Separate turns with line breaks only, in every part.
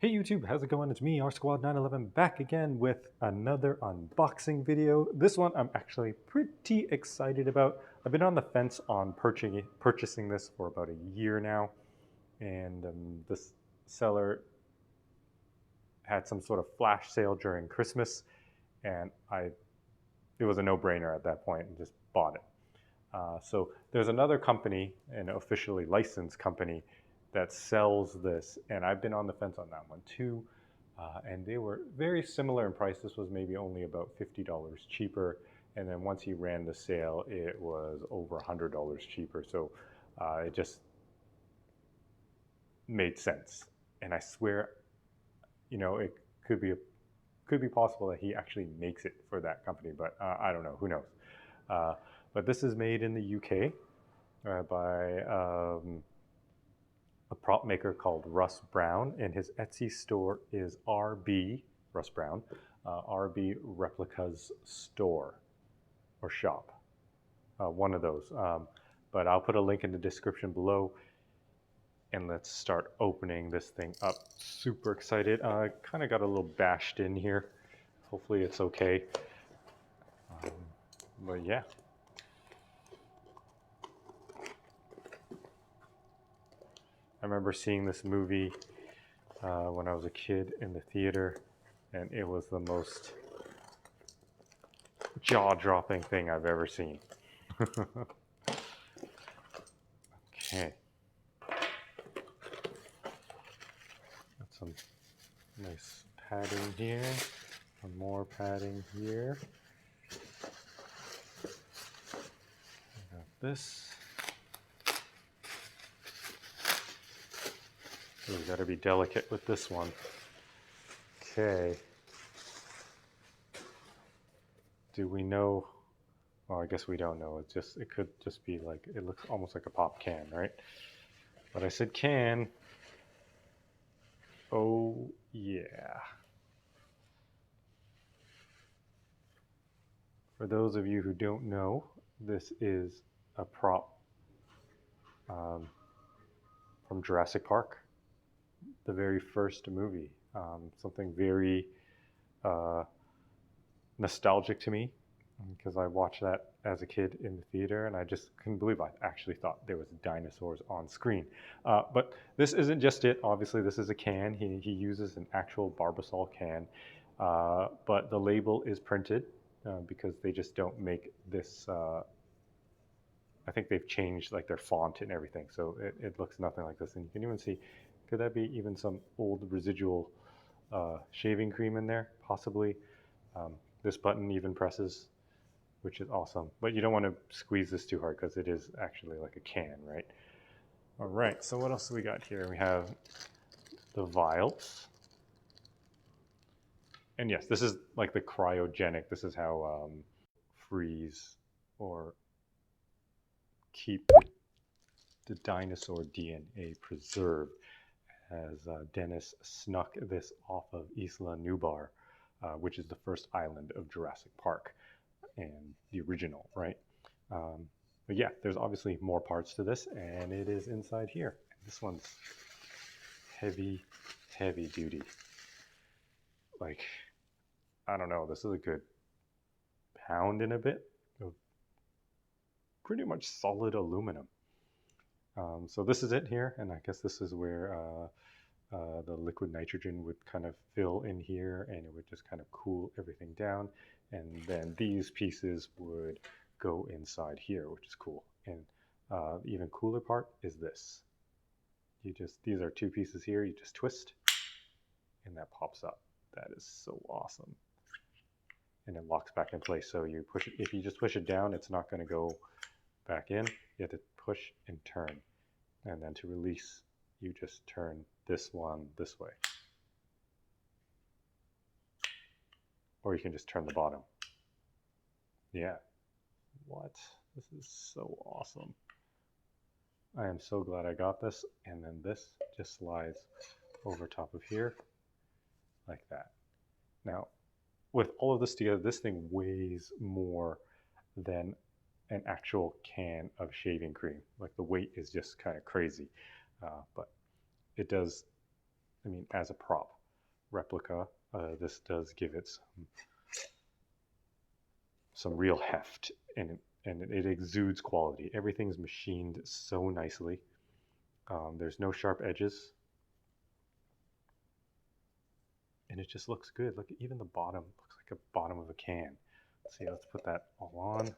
Hey YouTube, how's it going? It's me, R Squad 911, back again with another unboxing video. This one I'm actually pretty excited about. I've been on the fence on purchasing this for about a year now, and this seller had some sort of flash sale during Christmas, and it was a no-brainer at that point, and just bought it. So there's another company, an officially licensed company, that sells this, and I've been on the fence on that one too. And they were very similar in price. This was maybe only about $50 cheaper, and then once he ran the sale, it was over $100 cheaper. So it just made sense. And I swear, it could be possible that he actually makes it for that company, but I don't know. Who knows? But this is made in the UK by a prop maker called Russ Brown, and his Etsy store is RB Russ Brown, RB Replicas store or shop, one of those. But I'll put a link in the description below, and let's start opening this thing up. Super excited. I kind of got a little bashed in here. Hopefully it's okay. But yeah. I remember seeing this movie when I was a kid in the theater, and it was the most jaw-dropping thing I've ever seen. Okay. Got some nice padding here, some more padding here. I got this. We've got to be delicate with this one. Okay. Do we know? Well, I guess we don't know. It could just be like, it looks almost like a pop can, right? But I said can. Oh, yeah. For those of you who don't know, this is a prop from Jurassic Park, the very first movie. Something very nostalgic to me, because I watched that as a kid in the theater, and I just couldn't believe I actually thought there was dinosaurs on screen. But this isn't just it. Obviously, this is a can. He uses an actual Barbasol can, but the label is printed because they just don't make this. I think they've changed like their font and everything, so it looks nothing like this. And you can even see, could that be even some old residual shaving cream in there? Possibly. This button even presses, which is awesome. But you don't want to squeeze this too hard because it is actually like a can, right? All right, so what else do we got here? We have the vials. And yes, this is like the cryogenic. This is how freeze or keep the dinosaur DNA preserved, as Dennis snuck this off of Isla Nublar, which is the first island of Jurassic Park, and the original, right? But yeah, there's obviously more parts to this, and it is inside here. This one's heavy, heavy duty. Like, I don't know, this is a good pound and a bit of pretty much solid aluminum. So this is it here, and I guess this is where the liquid nitrogen would kind of fill in here, and it would just kind of cool everything down, and then these pieces would go inside here, which is cool. And the even cooler part is this. These are two pieces here, you just twist, and that pops up. That is so awesome. And it locks back in place, so you push it. If you just push it down, it's not going to go back in. You have to push and turn, and then to release, you just turn this one this way, or you can just turn the bottom. Yeah, what? This is so awesome. I am so glad I got this. And then this just slides over top of here like that. Now, with all of this together, this thing weighs more than an actual can of shaving cream. Like, the weight is just kind of crazy, but it does I mean, as a prop replica, this does give it some real heft, and it exudes quality. Everything's machined so nicely. There's no sharp edges, and it just looks good. Look, even the bottom looks like a bottom of a can. Let's see, let's put that all on.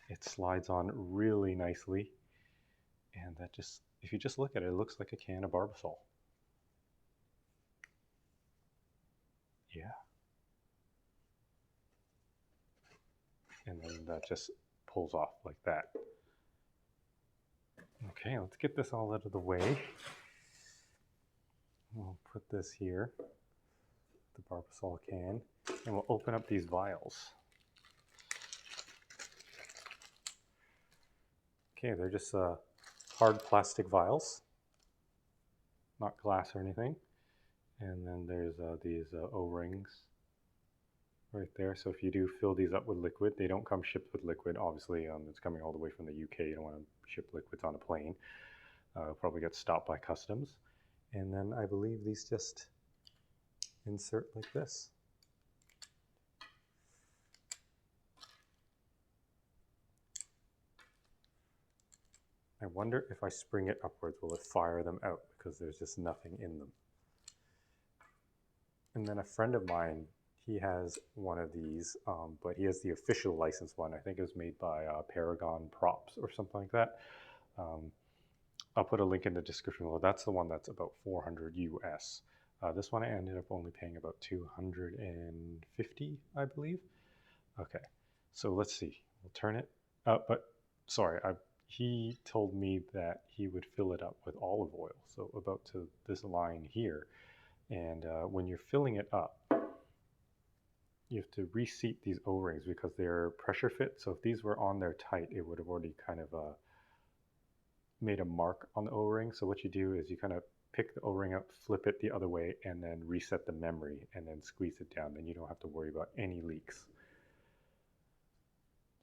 It slides on really nicely, and that just, if you just look at it, it looks like a can of Barbasol. Yeah. And then that just pulls off like that. Okay, let's get this all out of the way. We'll put this here, the Barbasol can, and we'll open up these vials. Okay, they're just hard plastic vials, not glass or anything. And then there's these O-rings right there. So if you do fill these up with liquid, they don't come shipped with liquid. Obviously, it's coming all the way from the UK. You don't want to ship liquids on a plane. Probably get stopped by customs. And then I believe these just insert like this. I wonder if I spring it upwards, will it fire them out? Because there's just nothing in them. And then a friend of mine, he has one of these, but he has the official licensed one. I think it was made by Paragon Props or something like that. I'll put a link in the description below. That's the one that's about 400 US. This one I ended up only paying about 250, I believe. Okay, so let's see. We'll turn it up, but sorry, he told me that he would fill it up with olive oil. So about to this line here. And when you're filling it up, you have to reseat these O-rings because they're pressure fit. So if these were on there tight, it would have already kind of made a mark on the O-ring. So what you do is you kind of pick the O-ring up, flip it the other way, and then reset the memory and then squeeze it down. Then you don't have to worry about any leaks.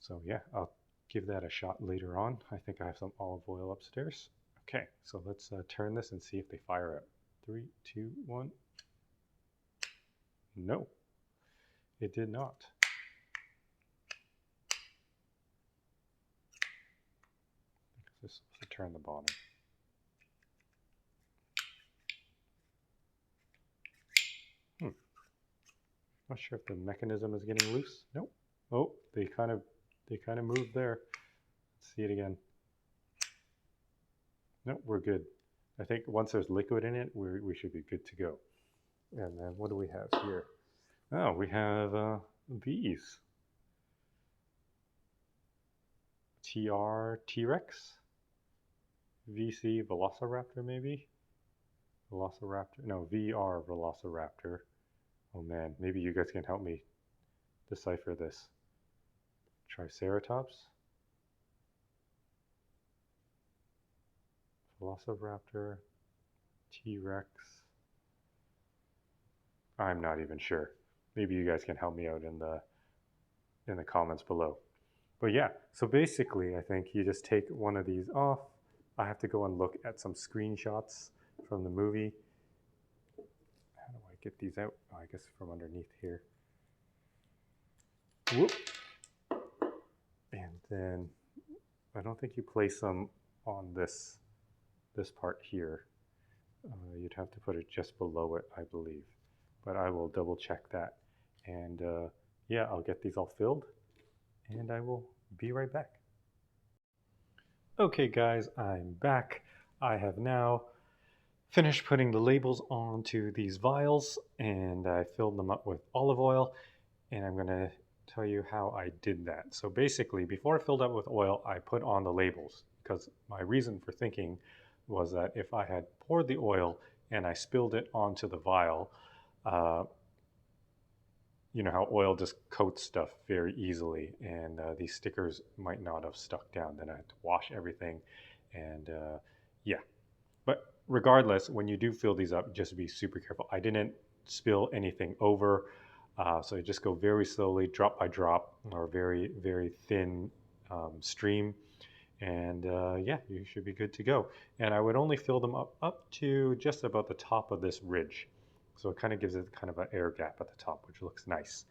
So yeah, I'll give that a shot later on. I think I have some olive oil upstairs. Okay, so let's turn this and see if they fire up. 3, 2, 1. No, it did not. This is supposed to turn the bottom. Not sure if the mechanism is getting loose. Nope. Oh, they kind of moved there. Let's see it again. Nope, we're good. I think once there's liquid in it, we should be good to go. And then what do we have here? Oh, we have these. T-Rex? VC Velociraptor maybe? Velociraptor? No, VR Velociraptor. Oh man, maybe you guys can help me decipher this. Triceratops? Velociraptor? T-Rex? I'm not even sure. Maybe you guys can help me out in the comments below. But yeah, so basically I think you just take one of these off. I have to go and look at some screenshots from the movie. How do I get these out? Oh, I guess from underneath here. Whoop. And then I don't think you place them on this part here. You'd have to put it just below it, I believe. But I will double check that. And yeah, I'll get these all filled and I will be right back. Okay guys, I'm back. I have now finished putting the labels onto these vials and I filled them up with olive oil, and I'm going to tell you how I did that. So basically, before I filled up with oil, I put on the labels because my reason for thinking was that if I had poured the oil and I spilled it onto the vial, you know how oil just coats stuff very easily, and these stickers might not have stuck down. Then I had to wash everything, and yeah. But regardless, when you do fill these up, just be super careful. I didn't spill anything over, so you just go very slowly, drop by drop, or very, very thin stream. And yeah, you should be good to go. And I would only fill them up to just about the top of this ridge. So it kind of gives it kind of an air gap at the top, which looks nice.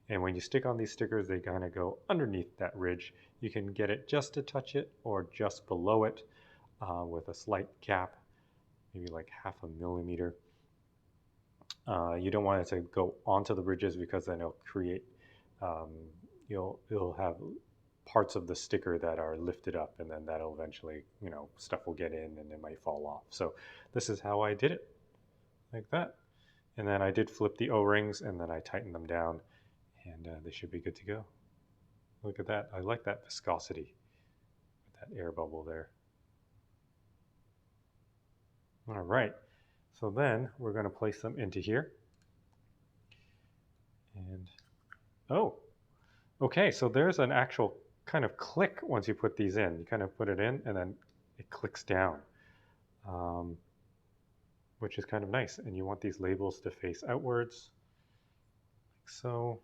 And when you stick on these stickers, they kind of go underneath that ridge. You can get it just to touch it or just below it with a slight gap, maybe like half a millimeter. You don't want it to go onto the ridges because then it'll create, um, it'll have parts of the sticker that are lifted up, and then that'll eventually, stuff will get in and it might fall off. So this is how I did it, like that. And then I did flip the O-rings and then I tightened them down, and they should be good to go. Look at that. I like that viscosity with that air bubble there. All right. So then we're going to place them into here. And, oh, okay. So there's an actual kind of click once you put these in. You kind of put it in and then it clicks down, which is kind of nice. And you want these labels to face outwards, like so.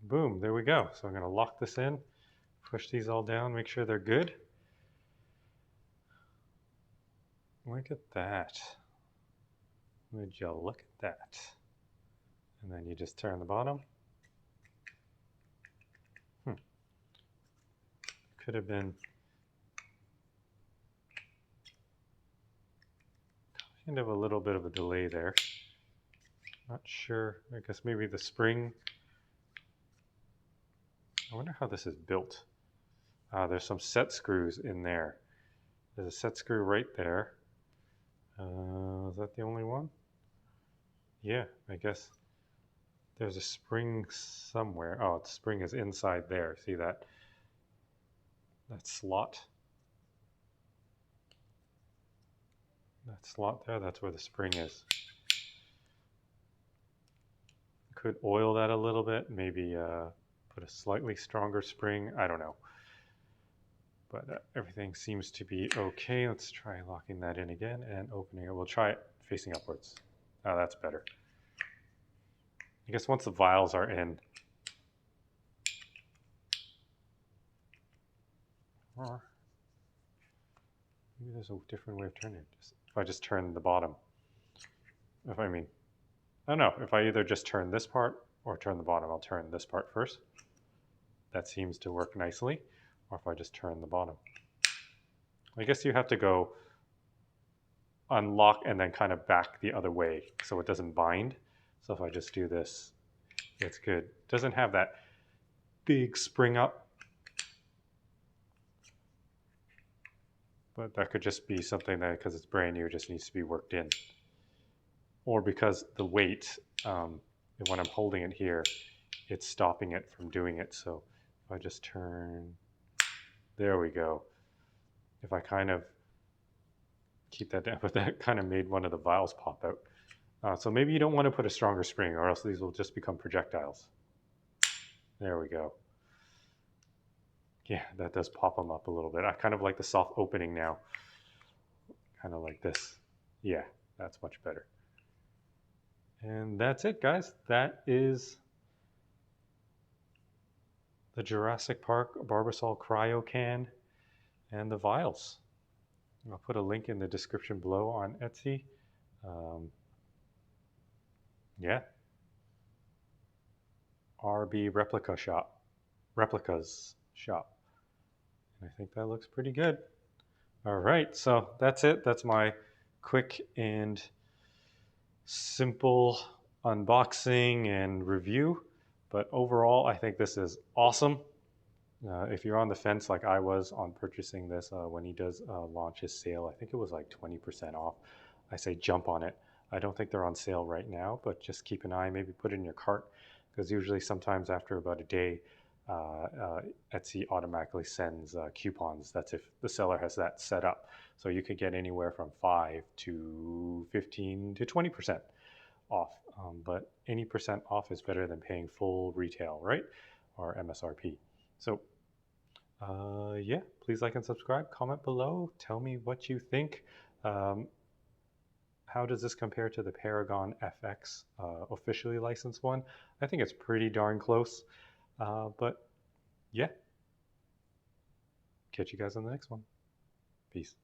Boom, there we go. So I'm going to lock this in, push these all down, make sure they're good. Look at that. Would you look at that? And then you just turn the bottom. Could have been kind of a little bit of a delay there. Not sure. I guess maybe the spring. I wonder how this is built. There's some set screws in there. There's a set screw right there. Is that the only one? Yeah, I guess there's a spring somewhere. Oh, the spring is inside there. See that slot? That slot there, that's where the spring is. Could oil that a little bit, maybe put a slightly stronger spring. I don't know. But everything seems to be okay. Let's try locking that in again and opening it. We'll try it facing upwards. Oh, that's better. I guess once the vials are in, or maybe there's a different way of turning it. If I just turn the bottom. I don't know. If I either just turn this part or turn the bottom, I'll turn this part first. That seems to work nicely. Or if I just turn the bottom. I guess you have to go unlock and then kind of back the other way so it doesn't bind. So if I just do this, it's good. It doesn't have that big spring up. But that could just be something that, because it's brand new, just needs to be worked in. Or because the weight, when I'm holding it here, it's stopping it from doing it. So if I just turn, there we go. If I kind of keep that down, but that kind of made one of the vials pop out. So maybe you don't want to put a stronger spring, or else these will just become projectiles. There we go. Yeah, that does pop them up a little bit. I kind of like the soft opening now. Kind of like this. Yeah, that's much better. And that's it, guys. That is the Jurassic Park Barbasol Cryo-Can and the vials. I'll put a link in the description below on Etsy. Yeah. RB Replica Shop. Replicas Shop. And I think that looks pretty good. All right, so that's it. That's my quick and simple unboxing and review. But overall, I think this is awesome. If you're on the fence like I was on purchasing this when he does launch his sale, I think it was like 20% off. I say jump on it. I don't think they're on sale right now, but just keep an eye, maybe put it in your cart, because usually sometimes after about a day, Etsy automatically sends coupons. That's if the seller has that set up. So you could get anywhere from 5 to 15 to 20% off. But any percent off is better than paying full retail, right? Or MSRP. So yeah, please like and subscribe, comment below, tell me what you think. How does this compare to the Paragon FX officially licensed one? I think it's pretty darn close. But yeah, catch you guys on the next one. Peace.